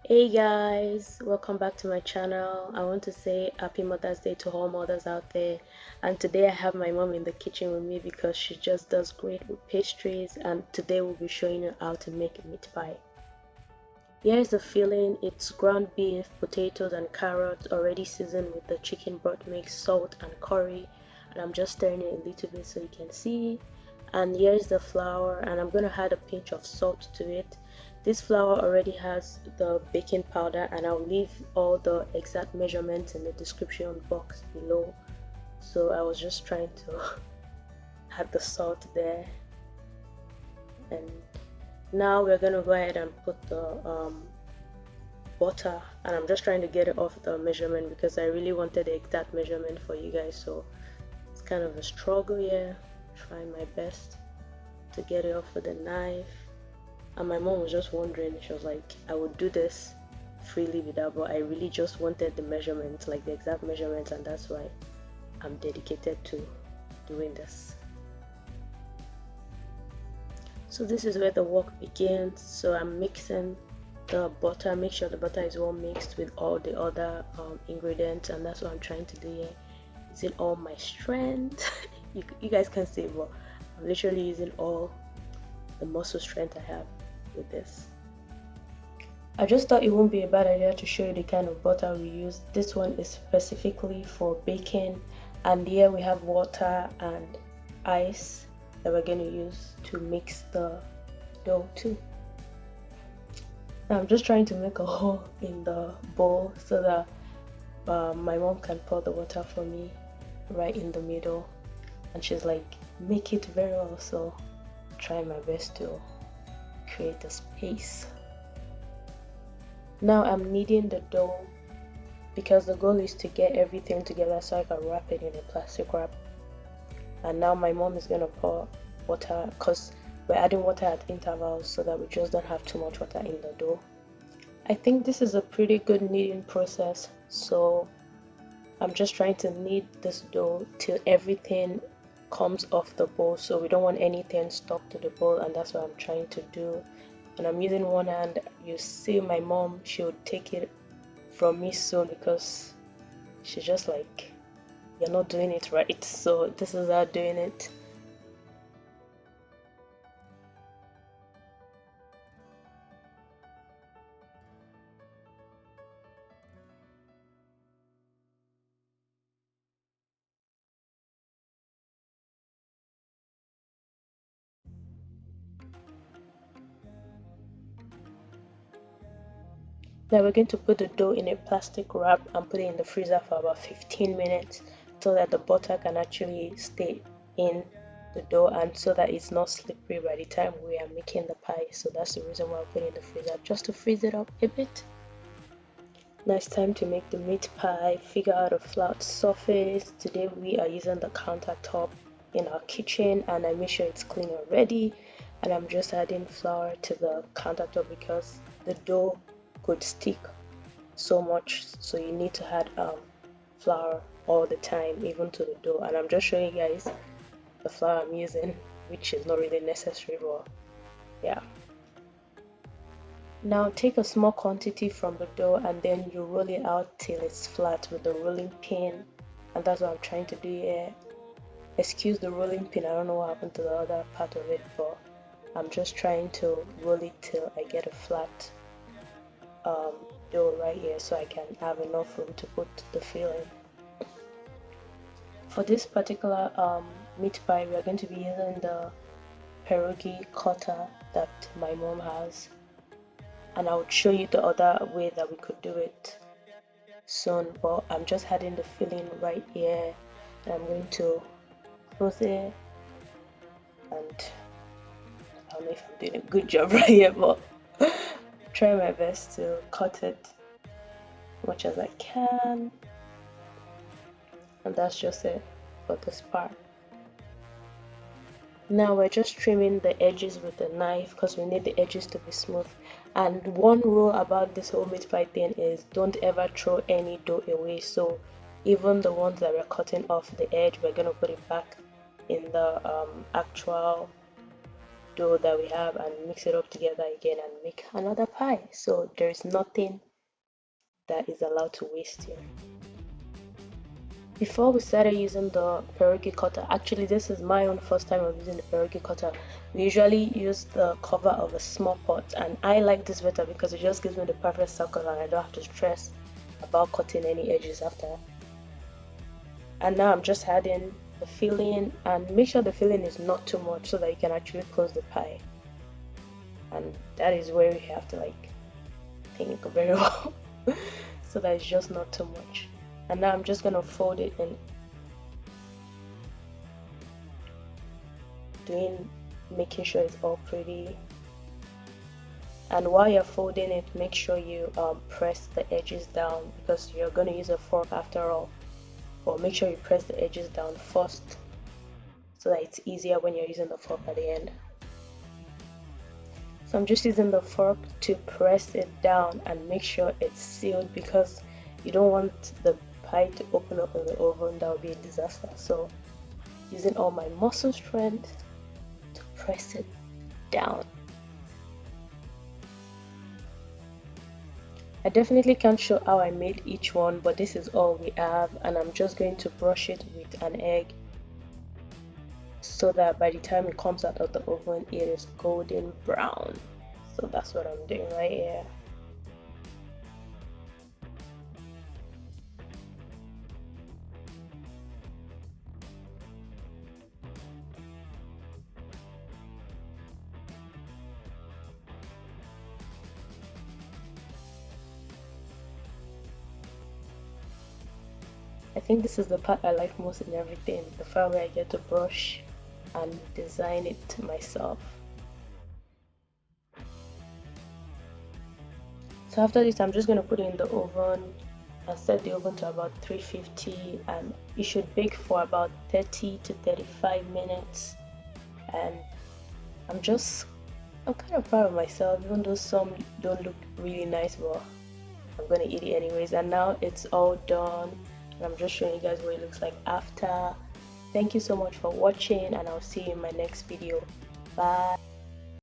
Hey guys, welcome back to my channel. I want to say happy Mother's Day to all mothers out there. And today I have my mom in the kitchen with me because she just does great with pastries, and today we'll be showing you how to make a meat pie. Here's the filling. It's ground beef, potatoes and carrots already seasoned with the chicken broth mix, salt and curry, and I'm just stirring it a little bit so you can see. And here's the flour, and I'm going to add a pinch of salt to it. This flour already has the baking powder, and I'll leave all the exact measurements in the description box below. So I was just trying to add the salt there. And now we're going to go ahead and put the butter, and I'm just trying to get it off the measurement because I really wanted the exact measurement for you guys, so it's kind of a struggle here. Trying my best to get it off with a knife. And my mom was just wondering, she was like, I would do this freely without, but I really just wanted the measurements, like the exact measurements, and that's why I'm dedicated to doing this. So this is where the work begins. So I'm mixing the butter, make sure the butter is well mixed with all the other ingredients, and that's what I'm trying to do here. Using all my strength. you guys can see, but I'm literally using all the muscle strength I have with this. I just thought it wouldn't be a bad idea to show you the kind of butter we use. This one is specifically for baking, and here we have water and ice that we're going to use to mix the dough too. Now I'm just trying to make a hole in the bowl so that my mom can pour the water for me right in the middle, and she's like, make it very well, so try my best to create a space. Now I'm kneading the dough because the goal is to get everything together so I can wrap it in a plastic wrap. And now my mom is gonna pour water because we're adding water at intervals so that we just don't have too much water in the dough. I think this is a pretty good kneading process, so I'm just trying to knead this dough till everything comes off the bowl, so we don't want anything stuck to the bowl, and that's what I'm trying to do. And I'm using one hand. You see my mom, she would take it from me soon because she's just like, you're not doing it right, so this is her doing it. Now we're going to put the dough in a plastic wrap and put it in the freezer for about 15 minutes so that the butter can actually stay in the dough and so that it's not slippery by the time we are making the pie. So that's the reason why I put it in the freezer, just to freeze it up a bit. Now it's time to make the meat pie. Figure out a flat surface. Today we are using the countertop in our kitchen, and I make sure it's clean already. And I'm just adding flour to the countertop because the dough could stick so much, so you need to add flour all the time, even to the dough. And I'm just showing you guys the flour I'm using, which is not really necessary, but yeah. Now take a small quantity from the dough and then you roll it out till it's flat with the rolling pin, and that's what I'm trying to do here. Excuse the rolling pin, I don't know what happened to the other part of it, but I'm just trying to roll it till I get a flat dough right here so I can have enough room to put the filling. For this particular meat pie, we are going to be using the pierogi cutter that my mom has, and I would show you the other way that we could do it soon, but I'm just adding the filling right here, and I'm going to close it, and I don't know if I'm doing a good job right here, but try my best to cut it as much as I can. And that's just it for this part. Now we're just trimming the edges with a knife because we need the edges to be smooth. And one rule about this whole meat pie thing is don't ever throw any dough away. So even the ones that we're cutting off the edge, we're gonna put it back in the actual dough that we have and mix it up together again and make another pie. So there is nothing that is allowed to waste here. Before we started using the pierogi cutter, actually this is my own first time of using the pierogi cutter. We usually use the cover of a small pot, and I like this better because it just gives me the perfect circle and I don't have to stress about cutting any edges after. And now I'm just adding the filling, and make sure the filling is not too much so that you can actually close the pie. And that is where you have to like think very well so that it's just not too much. And now I'm just gonna fold it in, making sure it's all pretty. And while you're folding it, make sure you press the edges down because you're gonna use a fork after all. But make sure you press the edges down first so that it's easier when you're using the fork at the end. So I'm just using the fork to press it down and make sure it's sealed because you don't want the pie to open up in the oven. That would be a disaster. So using all my muscle strength to press it down. I definitely can't show how I made each one, but this is all we have, and I'm just going to brush it with an egg so that by the time it comes out of the oven it is golden brown. So that's what I'm doing right here. I think this is the part I like most in everything, the part where I get to brush and design it myself. So after this, I'm just going to put it in the oven and set the oven to about 350, and it should bake for about 30 to 35 minutes. And I'm kind of proud of myself, even though some don't look really nice, but I'm gonna eat it anyways. And now it's all done, and I'm just showing you guys what it looks like after. Thank you so much for watching, and I'll see you in my next video. Bye.